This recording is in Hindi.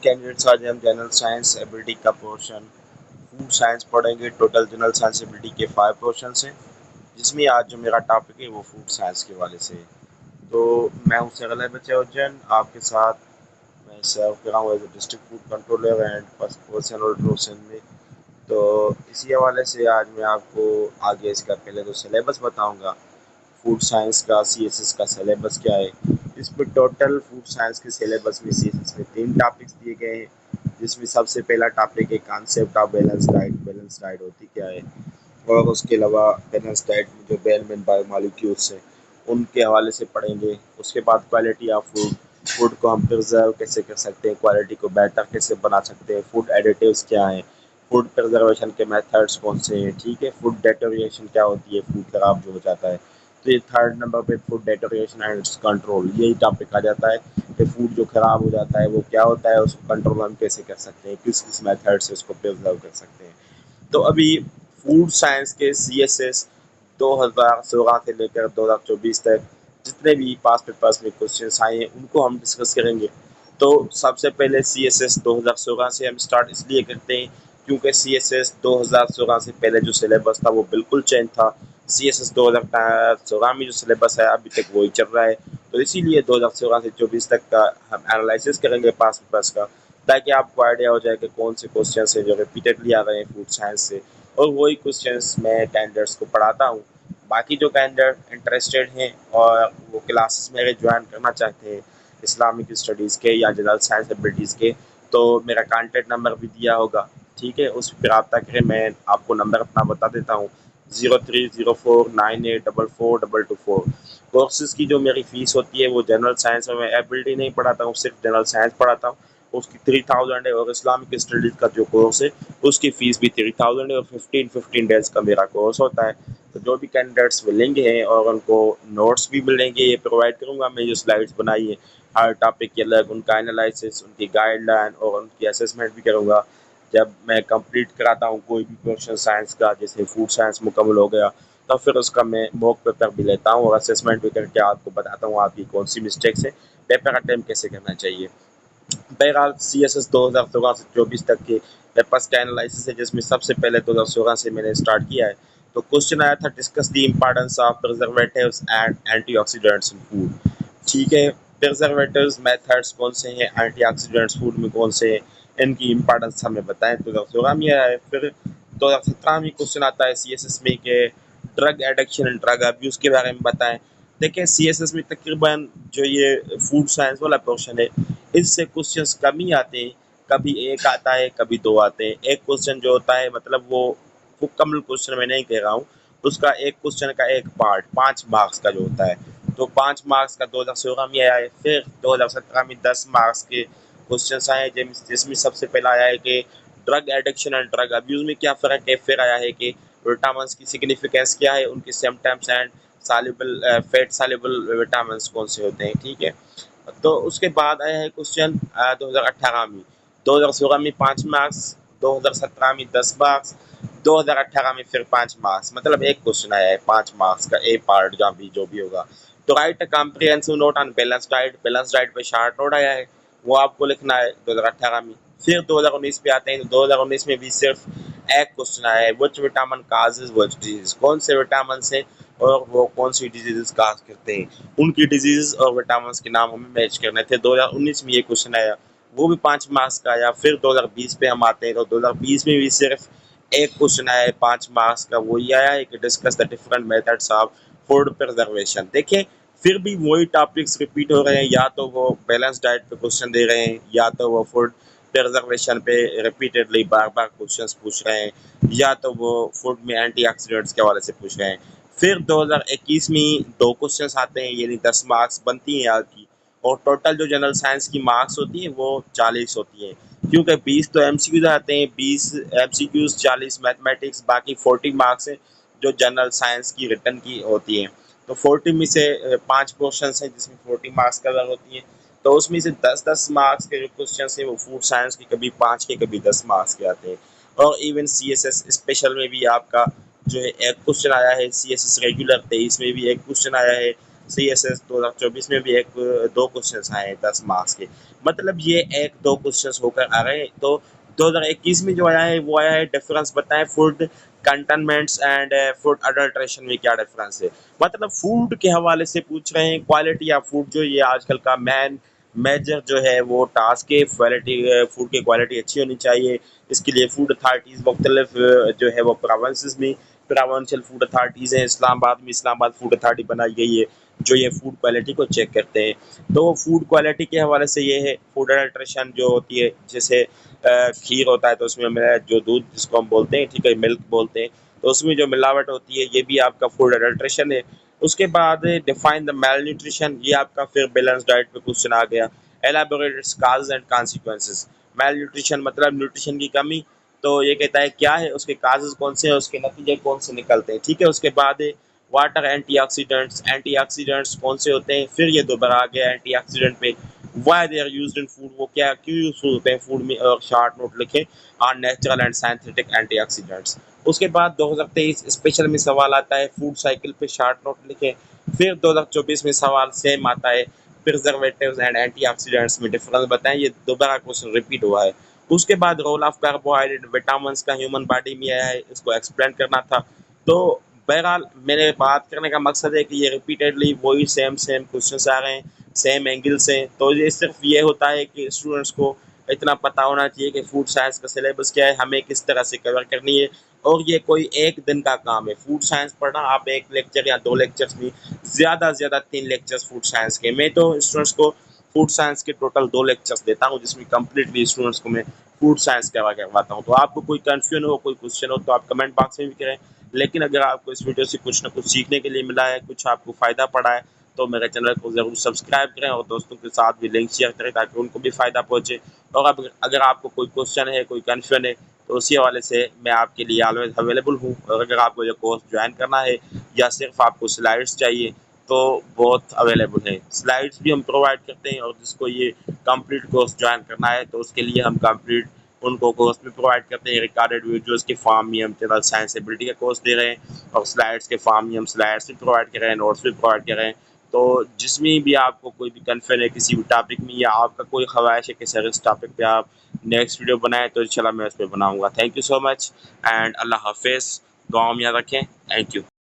कैंडिडेट्स, आज हम जनरल साइंस एबिलिटी का पोर्शन फूड साइंस पढ़ेंगे। टोटल जनरल साइंस एबिलिटी के 5 पोर्शन हैं, जिसमें आज जो मेरा टॉपिक है वो फूड साइंस के वाले से है। तो मैं हूँ सरल बच्चन, आपके साथ मैं सर्व कर रहा हूँ as a district food controller and person और प्रोसेन में। तो इसी हवाले से आज मैं आपको आगे इसका पहले तो सिलेबस बताऊँगा। फूड साइंस का सीएसएस का सिलेबस क्या है। इसमें टोटल फूड साइंस के सिलेबस में सीएसएस में 3 टॉपिक्स दिए गए हैं, जिसमें सबसे पहला टॉपिक है concept of balance diet. Balance diet होती क्या है, और उसके अलावा बैलेंस डाइट में जो बेलमेंट बायोमोलिक्यूल्स हैं उनके हवाले से पढ़ेंगे। उसके बाद क्वालिटी ऑफ फूड, फूड को हम प्रिजर्व कैसे कर सकते हैं, क्वालिटी को बेटर कैसे बना सकते हैं, फूड एडिटिव्स क्या हैं, फूड प्रिजर्वेशन के मेथड्स कौन से हैं, ठीक है। फूड डेटोरिएशन क्या होती है, फूड खराब जो हो जाता है। तो ये थर्ड नंबर पे food deterioration and it's control, यही टॉपिक आ जाता है कि फूड जो खराब हो जाता है वो क्या होता है, उसको कंट्रोल हम कैसे कर सकते हैं, किस किस मेथड से उसको प्रिजर्व कर सकते हैं। तो अभी फूड साइंस के सीएसएस 2016 से लेकर 2024 तक जितने भी पास पेपर्स में क्वेश्चंस आए हैं उनको हम डिस्कस करेंगे। तो सबसे पहले सीएसएस 2016 से हम स्टार्ट इसलिए करते हैं क्योंकि सीएसएस 2016 से पहले जो सिलेबस था वो बिल्कुल चेंज था। सीएसएस 2016 में जो सिलेबस है अभी तक वही चल रहा है। तो इसीलिए 2016 से 24 तक का हम एनालिसिस करेंगे पास पेपर्स का, ताकि आपको आइडिया हो जाए कि कौन से क्वेश्चन हैं जो रिपीटेडली आ रहे हैं फूड साइंस से, और वही क्वेश्चंस मैं कैंडिडेट्स को पढ़ाता हूँ। बाकी जो कैंडिडेट इंटरेस्टेड हैं और वो क्लासेस मेरे ज्वाइन करना चाहते हैं इस्लामिक स्टडीज़ के या जनरल साइंस एबिलिटीज़ के, तो मेरा कॉन्टैक्ट नंबर भी दिया होगा, ठीक है। उस पर रब्ता करें। मैं आपको नंबर अपना बता देता हूँ, 030498442224। कोर्सेज़ की जो मेरी फ़ीस होती है वो जनरल साइंस में मैं एबिलिटी नहीं पढ़ाता हूँ, सिर्फ जनरल साइंस पढ़ाता हूँ, उसकी 3000 है। और इस्लामिक स्टडीज़ का जो कोर्स है उसकी फ़ीस भी 3000 है, और 15 डेज़ का मेरा कोर्स होता है। तो जो भी कैंडिडेट्स मिलेंगे हैं और उनको नोट्स भी मिलेंगे, ये प्रोवाइड करूँगा मैं, जो स्लाइड्स बनाई है हर टॉपिक के अलग, उनका एनालिसिस, उनकी गाइडलाइन और उनकी असेसमेंट भी करूँगा। जब मैं कंप्लीट कराता हूँ कोई भी क्वेश्चन साइंस का, जैसे फूड साइंस मुकम्मल हो गया, तो फिर उसका मैं मॉक पेपर भी लेता हूँ और असेसमेंट भी करके आपको बताता हूँ आपकी कौन सी मिस्टेक्स है, पेपर अटैम्प्ट कैसे करना चाहिए। बहरहाल सीएसएस 2016 से 24 तक के पेपर्स का एनालिसिस है, जिसमें सबसे पहले 2016 से मैंने स्टार्ट किया है। तो क्वेश्चन आया था, discuss the importance of preservatives and antioxidants in food, ठीक है। प्रिजर्वेटिव्स मेथड्स कौन से हैं, एंटीऑक्सीडेंट्स फूड में कौन से हैं, इनकी इम्पोर्टेंस हमें बताएं। 2016 में आया है। फिर 2017 में क्वेश्चन आता है सीएसएस में कि drug addiction and drug abuse के बारे में बताएं। देखिए सीएसएस में तकरीबन जो ये फूड साइंस वाला पोर्शन है, इससे क्वेश्चंस कम ही आते हैं। कभी एक आता है, कभी दो आते हैं। एक क्वेश्चन जो होता है, मतलब वो मुकम्मल क्वेश्चन मैं नहीं कह रहा हूँ, उसका एक क्वेश्चन का एक पार्ट 5 मार्क्स का जो होता है, तो 5 मार्क्स का 2016 में आया है। फिर 2017 में 10 मार्क्स के क्वेश्चन आए हैं, जिसमें सबसे पहला आया है कि drug addiction and drug abuse में क्या फ़र्क है। फिर आया है कि विटामिन की सिग्निफिकेंस क्या है, उनके symptoms and soluble fat soluble vitamin कौन से होते हैं, ठीक है। तो उसके बाद आया है क्वेश्चन 2018 में, 2016 में 5 मार्क्स, 2017 में 10 मार्क्स, 2018 में फिर 5 मार्क्स, मतलब एक क्वेश्चन आया है 5 मार्क्स का, ए पार्ट जहाँ भी जो भी होगा। तो right comprehensive note on balance diet, balance diet पे शार्ट नोट आया है, वो आपको लिखना है 2018 में। फिर 2019 पे आते हैं, तो 2019 में भी सिर्फ एक क्वेश्चन आया है, which vitamin causes which disease, कौन से विटामिन से और वो कौन सी डिजीजेस काज करते हैं, उनकी डिजीज और विटामिन के नाम हमें मैच करने थे। 2019 में ये क्वेश्चन आया, वो भी 5 मार्क्स का आया। फिर 2020 पे हम आते हैं, तो 2020 में भी सिर्फ एक क्वेश्चन आया है 5 मार्क्स का, वो ये आया है कि discuss the different methods of food preservation. देखें फिर भी वही टॉपिक्स रिपीट हो रहे हैं, या तो वो बैलेंस डाइट पे क्वेश्चन दे रहे हैं, या तो वो फूड प्रिजर्वेशन पे रिपीटेडली बार बार क्वेश्चंस पूछ रहे हैं, या तो वो फूड में एंटीऑक्सीडेंट्स के हवाले से पूछ रहे हैं। फिर 2021 में 2 क्वेश्चंस आते हैं, यानी 10 मार्क्स बनती हैं आपकी, और टोटल जो जनरल साइंस की मार्क्स होती हैं वो 40 होती हैं, क्योंकि 20 तो एमसीक्यूज आते हैं, 20 एमसीक्यूज, 40 मैथमेटिक्स, बाकी 40 मार्क्स हैं जो जनरल साइंस की रिटर्न की होती हैं। तो 40 में से 5 क्वेश्चन हैं जिसमें 40 मार्क्स कवर होती हैं। तो उसमें से 10-10 मार्क्स के जो क्वेश्चन हैं वो फूड साइंस के कभी 5 के कभी 10 मार्क्स के आते हैं। और इवन सीएसएस स्पेशल में भी आपका जो है एक क्वेश्चन आया है, सीएसएस रेगुलर 23 में भी एक क्वेश्चन आया है, CSS 2024 में भी एक 2 क्वेश्चंस आए हैं 10 मार्क्स के। मतलब ये 1-2 क्वेश्चंस होकर आ रहे हैं। तो 2021 में जो आया है वो आया है डिफरेंस बताएं food containments and food adulteration में क्या डिफरेंस है। मतलब फूड के हवाले से पूछ रहे हैं, क्वालिटी ऑफ फूड जो ये आजकल का मेजर जो है वो टास्क है। क्वालिटी फूड की क्वालिटी अच्छी होनी चाहिए। इसके लिए फूड अथॉरिटीज़ मुख्तलिफ जो है वो प्रोविंसेस में प्रोविंशियल फूड अथॉरिटीज़ हैं। इस्लामाबाद फूड अथॉरिटी बनाई गई है जो ये फूड क्वालिटी को चेक करते हैं। तो फूड क्वालिटी के हवाले से ये है फूड अडल्ट्रेशन जो होती है, जैसे खीर होता है तो उसमें जो दूध जिसको हम बोलते हैं, ठीक है, मिल्क बोलते हैं, तो उसमें जो मिलावट होती है ये भी आपका फूड अडल्ट्रेशन है। उसके बाद डिफाइन द मेल न्यूट्रिशन, ये आपका फिर बैलेंस डाइट पे क्वेश्चन आ गया। Elaborate it's causes and consequences. Mail nutrition मतलब न्यूट्रिशन की कमी, तो ये कहता है क्या है, उसके काजेज कौन से हैं, उसके नतीजे कौन से निकलते हैं, ठीक है। उसके बाद वाटर एंटीऑक्सीडेंट्स कौन से होते हैं, फिर ये दोबारा आ गया एंटीऑक्सीडेंट पे, why they are used in food, वो क्या क्यों यूज होते हैं फूड में, और शार्ट नोट लिखें on natural and synthetic antioxidants. उसके बाद 2023 स्पेशल में सवाल आता है फूड साइकिल पे, शार्ट नोट लिखें। फिर 2024 में सवाल सेम आता है प्रिजर्वेटिव्स एंड एंटीऑक्सीडेंट्स में डिफरेंस बताएं, ये दोबारा क्वेश्चन रिपीट हुआ है। उसके बाद रोल ऑफ कार्बोहाइड्रेट विटामिन का ह्यूमन बॉडी में आया है, इसको एक्सप्लेन करना था। तो बहरहाल मेरे बात करने का मकसद है कि ये रिपीटेडली वही सेम सेम क्वेश्चन आ रहे हैं, सेम एंगल से। तो ये सिर्फ ये होता है कि स्टूडेंट्स को इतना पता होना चाहिए कि फूड साइंस का सिलेबस क्या है, हमें किस तरह से कवर करनी है। और ये कोई एक दिन का काम है फूड साइंस पढ़ना, आप एक लेक्चर या 2 लेक्चर्स में, ज़्यादा से ज़्यादा 3 लेक्चर्स फूड साइंस के। मैं तो स्टूडेंट्स को फूड साइंस के टोटल 2 लेक्चर्स देता हूँ जिसमें कम्प्लीटली स्टूडेंट्स को मैं फूड साइंस करवाता हूँ। तो आपको कोई कन्फ्यूजन हो, कोई क्वेश्चन हो तो आप कमेंट बॉक्स में भी करें। लेकिन अगर आपको इस वीडियो से कुछ ना कुछ सीखने के लिए मिला है, कुछ आपको फ़ायदा पड़ा है, तो मेरे चैनल को ज़रूर सब्सक्राइब करें और दोस्तों के साथ भी लिंक शेयर करें ताकि उनको भी फ़ायदा पहुँचे। और अब अगर आपको कोई क्वेश्चन है, कोई कन्फ्यूजन है, तो उसी हवाले से मैं आपके लिए ऑलवेज अवेलेबल हूँ। और अगर आपको ये कोर्स ज्वाइन करना है या सिर्फ आपको स्लाइड्स चाहिए तो बहुत अवेलेबल है, स्लाइड्स भी हम प्रोवाइड करते हैं। और जिसको ये कंप्लीट कोर्स ज्वाइन करना है तो उसके लिए हम कंप्लीट उनको कोर्स भी प्रोवाइड करते हैं। रिकॉर्डेड वीडियोज़ के फॉर्म में हम जनरल साइंस एबिलिटी का कोर्स दे रहे हैं और स्लाइड्स के फॉर्म में हम स्लाइड्स भी प्रोवाइड कर रहे हैं, नोट्स भी प्रोवाइड कर रहे हैं। तो जिसमें भी आपको कोई भी कन्फ्यूजन है किसी भी टॉपिक में, या आपका कोई ख्वाहिश है कि सर इस टॉपिक पे आप नेक्स्ट वीडियो बनाएं, तो इंशाल्लाह मैं उस पर बनाऊँगा। Thank you so much and Allah हाफिज़। दुआ में याद रखें। Thank you.